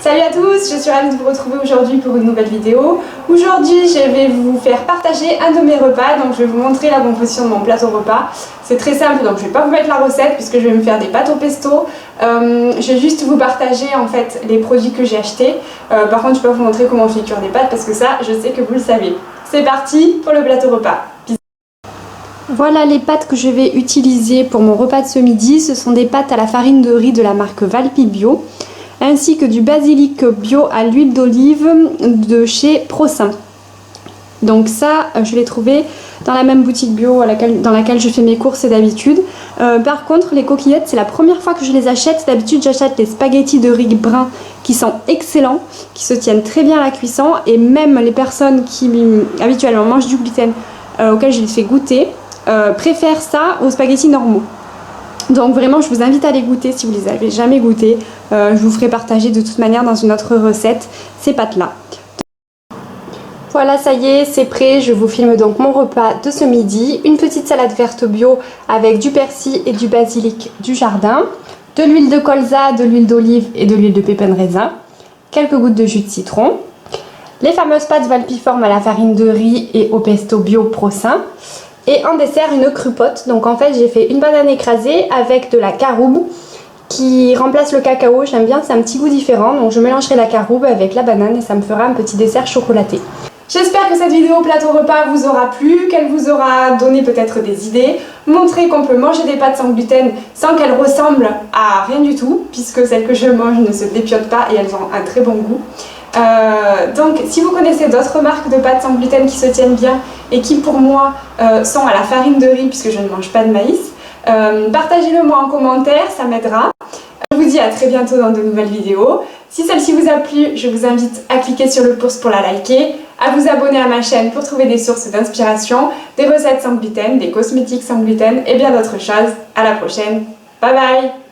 Salut à tous, je suis ravie de vous retrouver aujourd'hui pour une nouvelle vidéo. Aujourd'hui, je vais vous faire partager un de mes repas, donc je vais vous montrer la composition de mon plateau repas. C'est très simple, donc je ne vais pas vous mettre la recette puisque je vais me faire des pâtes au pesto. Je vais juste vous partager en fait les produits que j'ai achetés. Par contre, je ne vais pas vous montrer comment on fait cuire des pâtes parce que ça, je sais que vous le savez. C'est parti pour le plateau repas. Voilà les pâtes que je vais utiliser pour mon repas de ce midi. Ce sont des pâtes à la farine de riz de la marque Valpi Bio, ainsi que du basilic bio à l'huile d'olive de chez Prosin. Donc ça, je l'ai trouvé dans la même boutique bio dans laquelle je fais mes courses d'habitude. Par contre, les coquillettes, c'est la première fois que je les achète. D'habitude, j'achète les spaghettis de riz brun qui sont excellents, qui se tiennent très bien à la cuisson. Et même les personnes qui habituellement mangent du gluten, auxquelles je les fais goûter, préfèrent ça aux spaghettis normaux. Donc vraiment, je vous invite à les goûter si vous les avez jamais goûtés. Je vous ferai partager de toute manière dans une autre recette ces pâtes-là. Voilà, ça y est, c'est prêt. Je vous filme donc mon repas de ce midi. Une petite salade verte bio avec du persil et du basilic du jardin, de l'huile de colza, de l'huile d'olive et de l'huile de pépins de raisin, quelques gouttes de jus de citron, les fameuses pâtes Valpiform à la farine de riz et au pesto bio Prosin. Et en dessert, une crupote. Donc en fait, j'ai fait une banane écrasée avec de la caroube qui remplace le cacao. J'aime bien, c'est un petit goût différent. Donc je mélangerai la caroube avec la banane et ça me fera un petit dessert chocolaté. J'espère que cette vidéo plateau repas vous aura plu, qu'elle vous aura donné peut-être des idées, montré qu'on peut manger des pâtes sans gluten sans qu'elles ressemblent à rien du tout, puisque celles que je mange ne se dépiotent pas et elles ont un très bon goût. Donc si vous connaissez d'autres marques de pâtes sans gluten qui se tiennent bien et qui pour moi sont à la farine de riz puisque je ne mange pas de maïs, partagez-le moi en commentaire, ça m'aidera. Je vous dis à très bientôt dans de nouvelles vidéos. Si celle-ci vous a plu, je vous invite à cliquer sur le pouce pour la liker, à vous abonner à ma chaîne pour trouver des sources d'inspiration, des recettes sans gluten, des cosmétiques sans gluten et bien d'autres choses. À la prochaine, bye bye.